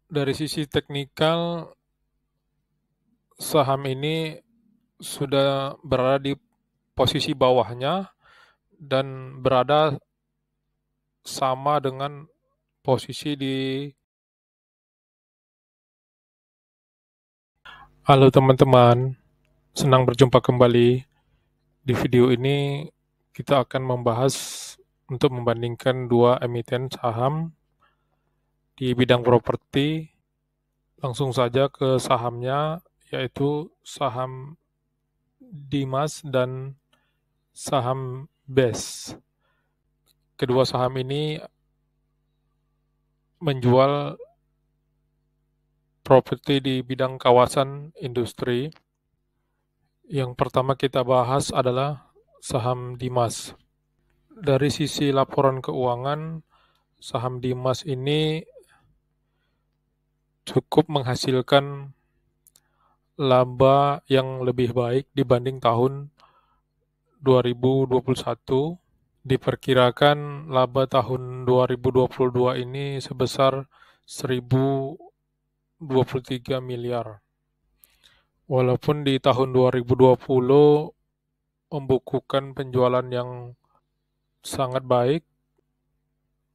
Dari sisi teknikal, saham ini sudah berada di posisi bawahnya dan berada sama dengan posisi di. Halo teman-teman, senang berjumpa kembali. Di video ini kita akan membahas untuk membandingkan dua emiten saham di bidang properti. Langsung saja ke sahamnya, yaitu saham Dimas dan saham BES. Kedua saham ini menjual properti di bidang kawasan industri. Yang pertama kita bahas adalah saham Dimas. Dari sisi laporan keuangan, saham Dimas ini cukup menghasilkan laba yang lebih baik dibanding tahun 2021. Diperkirakan laba tahun 2022 ini sebesar 1.023 miliar. Walaupun di tahun 2020 membukukan penjualan yang sangat baik,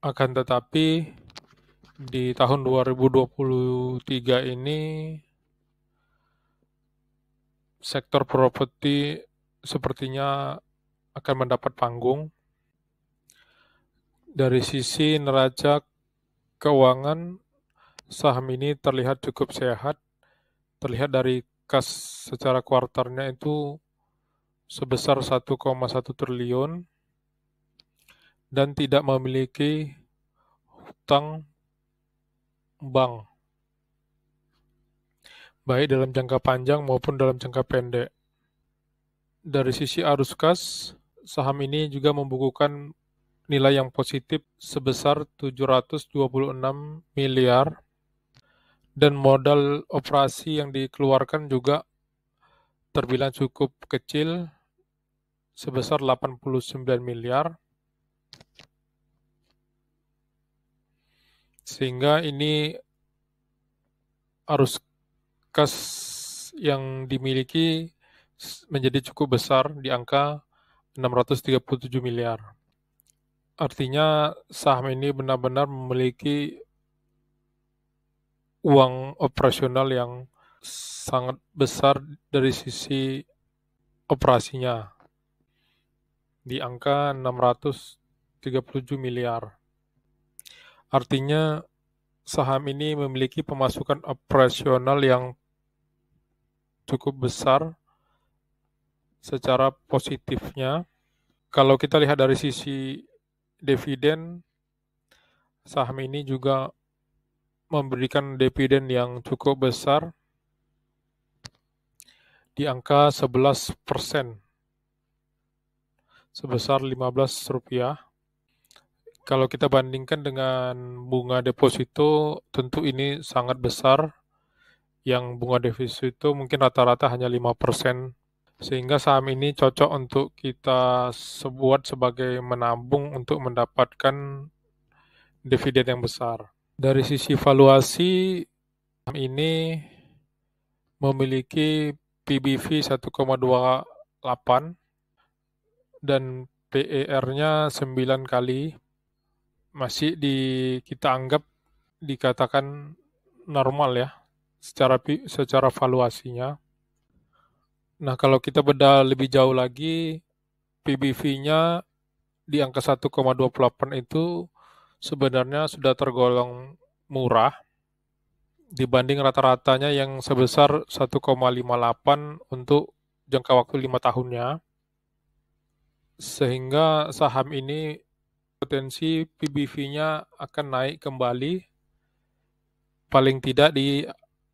akan tetapi di tahun 2023 ini sektor properti sepertinya akan mendapat panggung. Dari sisi neraca keuangan, saham ini terlihat cukup sehat. Terlihat dari kas secara kuartalnya itu sebesar 1,1 triliun dan tidak memiliki hutang bank, baik dalam jangka panjang maupun dalam jangka pendek. Dari sisi arus kas, saham ini juga membukukan nilai yang positif sebesar 726 miliar dan modal operasi yang dikeluarkan juga terbilang cukup kecil sebesar 89 miliar, sehingga ini arus kas yang dimiliki menjadi cukup besar di angka 637 miliar. Artinya saham ini benar-benar memiliki uang operasional yang sangat besar dari sisi operasinya, di angka 637 miliar. Artinya saham ini memiliki pemasukan operasional yang cukup besar secara positifnya. Kalau kita lihat dari sisi dividen, saham ini juga memberikan dividen yang cukup besar di angka 11%, sebesar Rp15. Kalau kita bandingkan dengan bunga deposito, tentu ini sangat besar. Yang bunga deposito mungkin rata-rata hanya 5%. Sehingga saham ini cocok untuk kita buat sebagai menabung untuk mendapatkan dividen yang besar. Dari sisi valuasi, saham ini memiliki PBV 1,28 dan PER-nya 9 kali. Masih kita anggap dikatakan normal ya secara valuasinya. Nah, kalau kita bedah lebih jauh lagi, PBV-nya di angka 1,28 itu sebenarnya sudah tergolong murah dibanding rata-ratanya yang sebesar 1,58 untuk jangka waktu 5 tahunnya. Sehingga saham ini potensi PBV-nya akan naik kembali, paling tidak di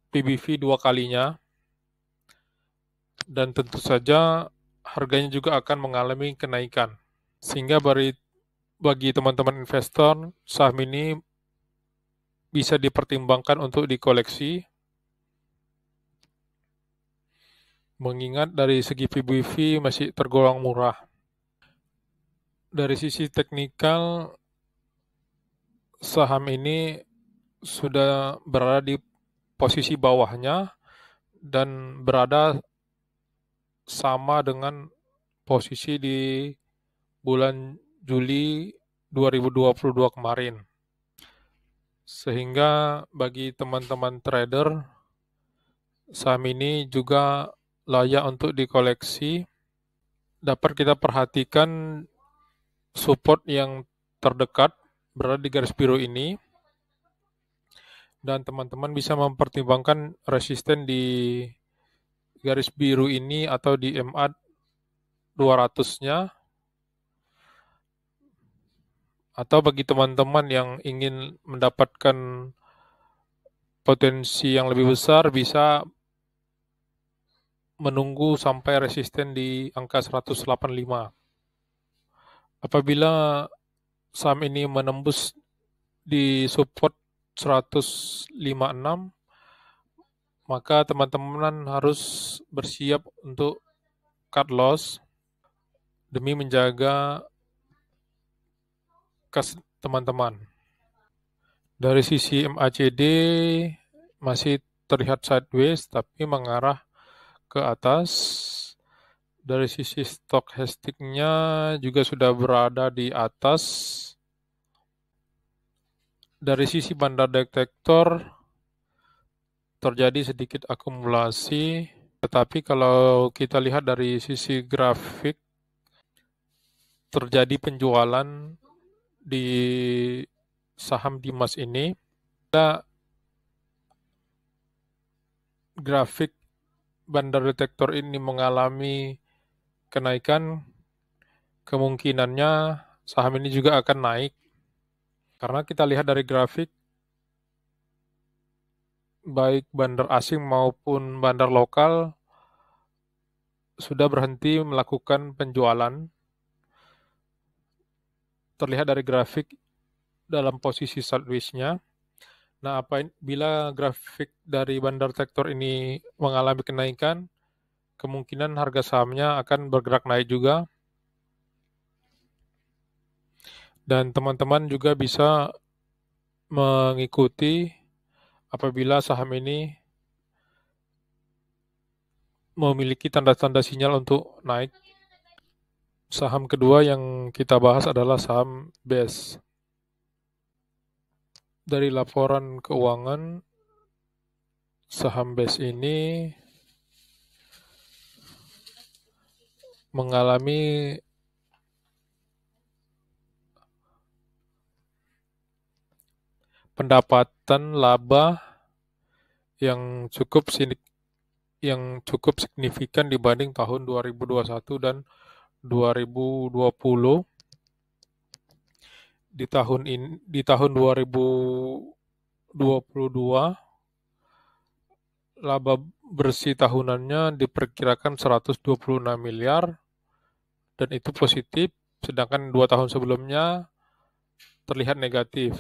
PBV 2 kalinya. Dan tentu saja harganya juga akan mengalami kenaikan. Sehingga bagi teman-teman investor, saham ini bisa dipertimbangkan untuk dikoleksi, mengingat dari segi PBV masih tergolong murah. Dari sisi teknikal, saham ini sudah berada di posisi bawahnya dan berada sama dengan posisi di bulan Juli 2022 kemarin. Sehingga bagi teman-teman trader, saham ini juga layak untuk dikoleksi. Dapat kita perhatikan support yang terdekat berada di garis biru ini, dan teman-teman bisa mempertimbangkan resisten di garis biru ini atau di MA 200-nya, atau bagi teman-teman yang ingin mendapatkan potensi yang lebih besar bisa menunggu sampai resisten di angka 185. Apabila saham ini menembus di support 156, maka teman-teman harus bersiap untuk cut loss demi menjaga kas teman-teman. Dari sisi MACD masih terlihat sideways tapi mengarah ke atas. Dari sisi stochastiknya juga sudah berada di atas. Dari sisi bandar detektor terjadi sedikit akumulasi, tetapi kalau kita lihat dari sisi grafik terjadi penjualan di saham Dimas ini. Grafik bandar detektor ini mengalami kenaikan, kemungkinannya saham ini juga akan naik. Karena kita lihat dari grafik, baik bandar asing maupun bandar lokal sudah berhenti melakukan penjualan. Terlihat dari grafik dalam posisi sideways-nya. Nah, bila grafik dari bandar detektor ini mengalami kenaikan, kemungkinan harga sahamnya akan bergerak naik juga. Dan teman-teman juga bisa mengikuti apabila saham ini memiliki tanda-tanda sinyal untuk naik. Saham kedua yang kita bahas adalah saham BES. Dari laporan keuangan, saham BES ini mengalami pendapatan laba yang cukup signifikan dibanding tahun 2021 dan 2020. Di tahun 2022 laba bersih tahunannya diperkirakan 126 miliar dan itu positif, sedangkan 2 tahun sebelumnya terlihat negatif.